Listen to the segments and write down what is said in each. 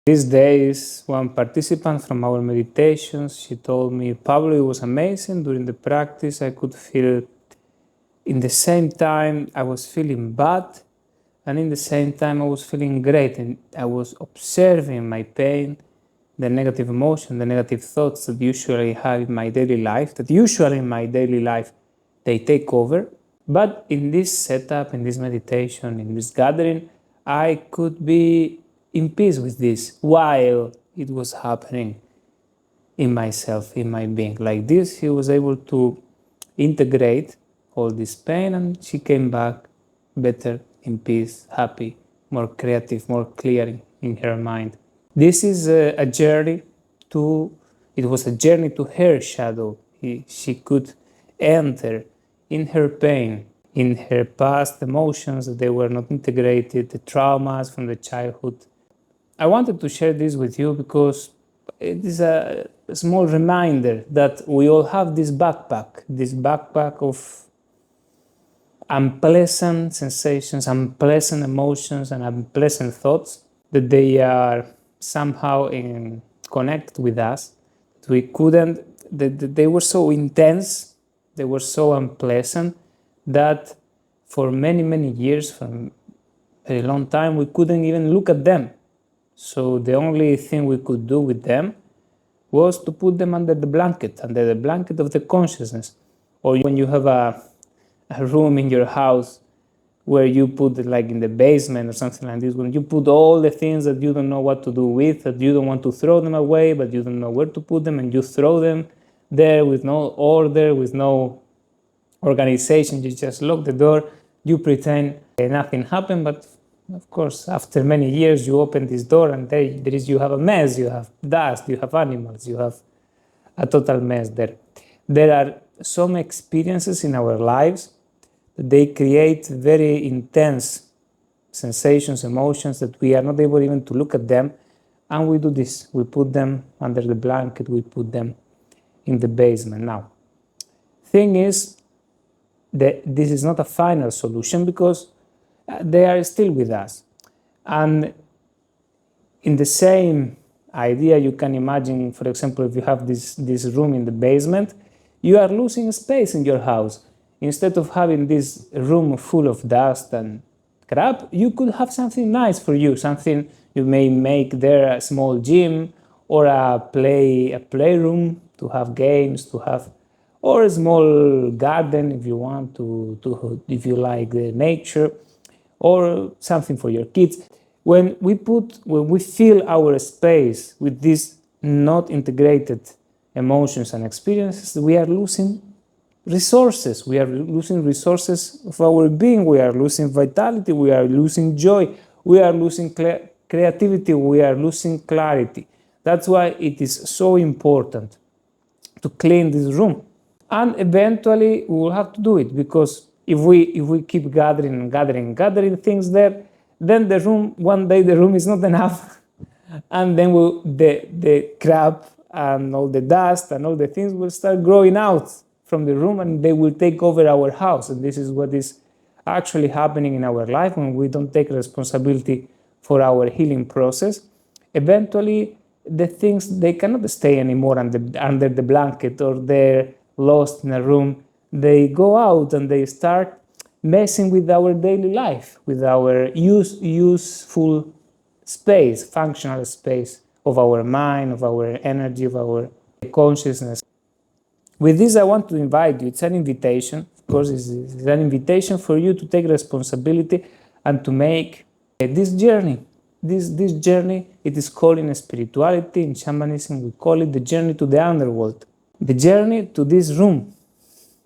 These days, one participant from our meditations, she told me, Pablo, it was amazing. During the practice, I could feel in the same time I was feeling bad, and in the same time I was feeling great, and I was observing my pain, the negative emotion, the negative thoughts that usually have in my daily life, they take over. But in this setup, in this meditation, in this gathering, I could be in peace with this while it was happening in myself, in my being. Like this, he was able to integrate all this pain, and she came back better, in peace, happy, more creative, more clear in her mind. This is a journey it was a journey to her shadow. She could enter in her pain, in her past emotions that they were not integrated, the traumas from the childhood. I wanted to share this with you because it is a small reminder that we all have this backpack of unpleasant sensations, unpleasant emotions, and unpleasant thoughts, that they are somehow in connect with us. We couldn't, they were so intense, they were so unpleasant that for many, many years, for a long time, we couldn't even look at them. So the only thing we could do with them was to put them under the blanket of the consciousness. Or when you have a room in your house where you put it like in the basement or something like this, when you put all the things that you don't know what to do with, that you don't want to throw them away, but you don't know where to put them, and you throw them there with no order, with no organization, you just lock the door, you pretend nothing happened, but of course, after many years, you open this door and you have a mess, you have dust, you have animals, you have a total mess there. There are some experiences in our lives that they create very intense sensations, emotions that we are not able even to look at them. And we do this, we put them under the blanket, we put them in the basement. Now, thing is that this is not a final solution because they are still with us. And in the same idea, you can imagine, for example, if you have this room in the basement, you are losing space in your house. Instead of having this room full of dust and crap, you could have something nice for you, something you may make there, a small gym or a playroom to have games, or a small garden if you want if you like the nature, or something for your kids. When we fill our space with these not integrated emotions and experiences, we are losing resources. We are losing resources of our being. We are losing vitality. We are losing joy. We are losing creativity. We are losing clarity. That's why it is so important to clean this room. And eventually we will have to do it, because if we keep gathering things there, then one day the room is not enough, and then the crap and all the dust and all the things will start growing out from the room, and they will take over our house. And this is what is actually happening in our life when we don't take responsibility for our healing process. Eventually, the things, they cannot stay anymore under the blanket, or they're lost in a room. They go out and they start messing with our daily life, with our useful space, functional space of our mind, of our energy, of our consciousness. With this, I want to invite you. It's an invitation. Of course, it's an invitation for you to take responsibility and to make this journey. This journey, it is called in spirituality, in shamanism, we call it the journey to the underworld. The journey to this room.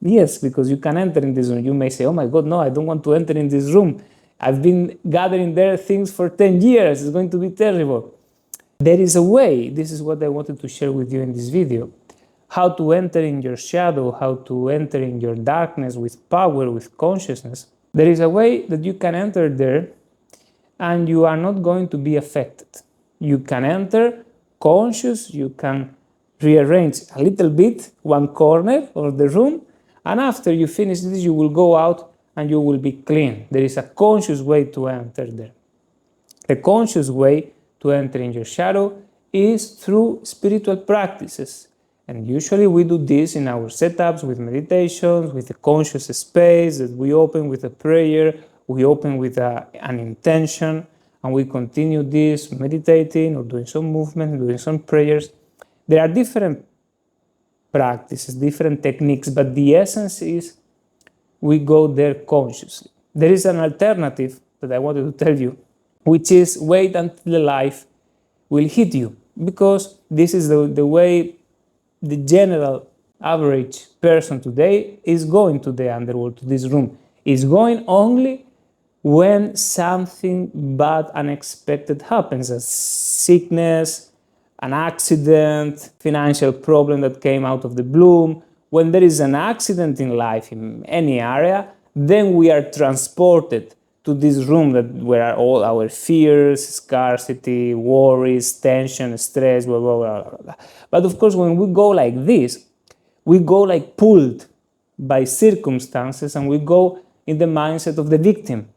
Yes, because you can enter in this room. You may say, oh my God, no, I don't want to enter in this room. I've been gathering there things for 10 years. It's going to be terrible. There is a way. This is what I wanted to share with you in this video. How to enter in your shadow, how to enter in your darkness with power, with consciousness. There is a way that you can enter there and you are not going to be affected. You can enter conscious, you can rearrange a little bit one corner of the room, and after you finish this, you will go out and you will be clean. There is a conscious way to enter there. The conscious way to enter in your shadow is through spiritual practices. And usually we do this in our setups with meditations, with a conscious space that we open with a prayer, we open with an intention, and we continue this meditating or doing some movement, doing some prayers. There are different practices, different techniques, but the essence is we go there consciously. There is an alternative that I wanted to tell you, which is wait until the life will hit you, because this is the way the general average person today is going to the underworld, to this room, is going only when something bad, unexpected happens, a sickness, an accident, financial problem that came out of the blue. When there is an accident in life in any area, then we are transported to this room where are all our fears, scarcity, worries, tension, stress, blah, blah, blah, blah, blah. But of course, when we go like this, we go like pulled by circumstances, and we go in the mindset of the victim.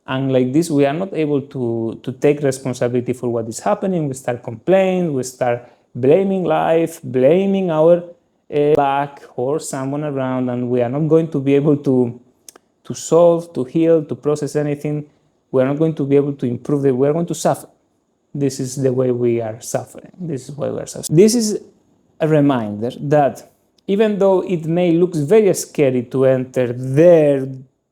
And like this, we are not able to take responsibility for what is happening. We start complaining, we start blaming life, blaming our luck or someone around, and we are not going to be able to solve, to heal, to process anything. We are not going to be able to improve it. We are going to suffer. This is the way we are suffering. This is why we are suffering. This is a reminder that even though it may look very scary to enter there,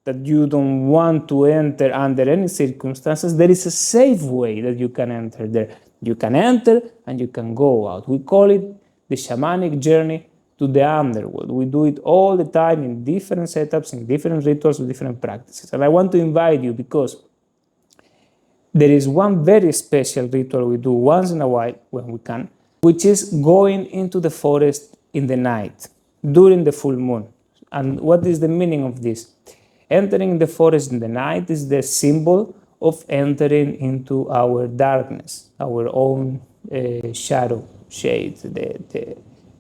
that you don't want to enter under any circumstances, there is a safe way that you can enter there. You can enter and you can go out. We call it the shamanic journey to the underworld. We do it all the time in different setups, in different rituals, with different practices. And I want to invite you because there is one very special ritual we do once in a while when we can, which is going into the forest in the night, during the full moon. And what is the meaning of this? Entering the forest in the night is the symbol of entering into our darkness, our own shadow, shade,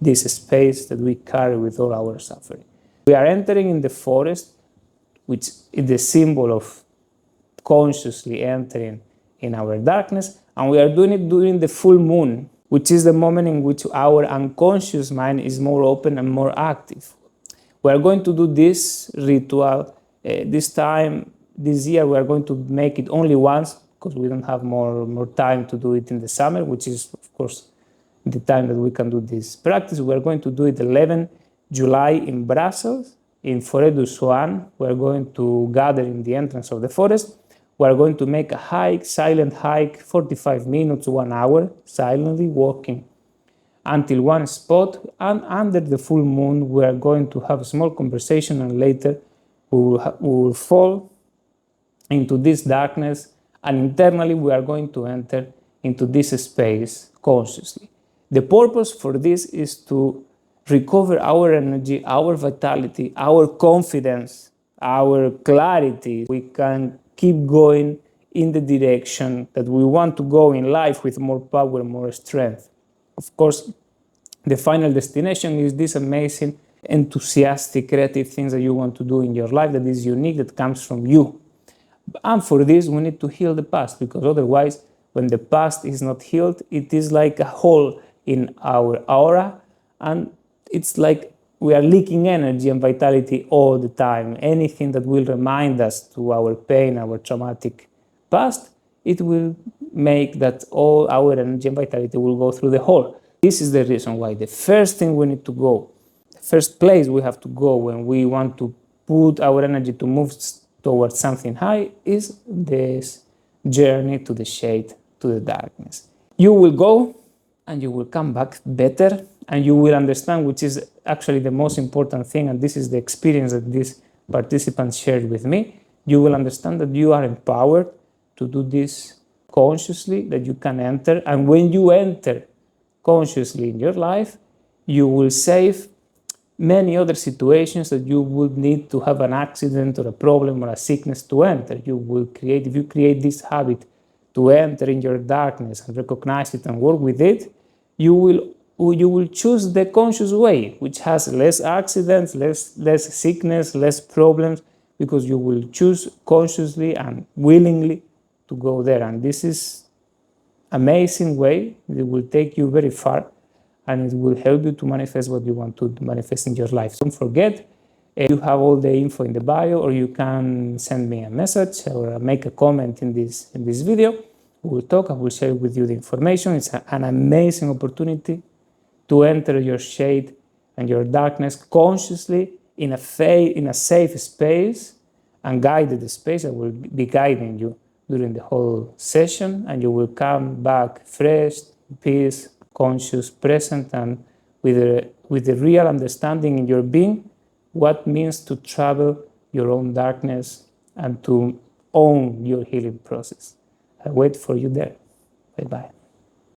this space that we carry with all our suffering. We are entering in the forest, which is the symbol of consciously entering in our darkness, and we are doing it during the full moon, which is the moment in which our unconscious mind is more open and more active. We are going to do this ritual this year. We are going to make it only once because we don't have more time to do it in the summer, which is, of course, the time that we can do this practice. We are going to do it 11 July in Brussels, in Forêt du Soignes. We are going to gather in the entrance of the forest. We are going to make a hike, silent hike, 45 minutes, 1 hour, silently walking until one spot. And under the full moon, we are going to have a small conversation, and later we will fall into this darkness, and internally we are going to enter into this space consciously. The purpose for this is to recover our energy, our vitality, our confidence, our clarity. We can keep going in the direction that we want to go in life with more power, more strength. Of course, the final destination is this amazing, enthusiastic, creative things that you want to do in your life that is unique, that comes from you. And for this, we need to heal the past, because otherwise, when the past is not healed, it is like a hole in our aura, and it's like we are leaking energy and vitality all the time. Anything that will remind us to our pain, our traumatic past, it will make that all our energy and vitality will go through the hole. This is the reason why the first thing we need to go, the first place we have to go when we want to put our energy to move towards something high, is this journey to the shade, to the darkness. You will go and you will come back better, and you will understand, which is actually the most important thing, and this is the experience that these participants shared with me. You will understand that you are empowered to do this consciously, that you can enter, and when you enter consciously in your life, you will save many other situations that you would need to have an accident or a problem or a sickness to enter. You will create, if you create this habit to enter in your darkness and recognize it and work with it, you will choose the conscious way, which has less accidents, less sickness, less problems, because you will choose consciously and willingly to go there. And this is amazing way. It will take you very far, and it will help you to manifest what you want to manifest in your life. Don't forget, you have all the info in the bio, or you can send me a message or make a comment in this video. We will talk. I will share with you the information. It's an amazing opportunity to enter your shade and your darkness consciously in a safe space and guided space. I will be guiding you during the whole session, and you will come back fresh, peace, conscious, present, and with a real understanding in your being what means to travel your own darkness and to own your healing process. I wait for you there. Bye-bye.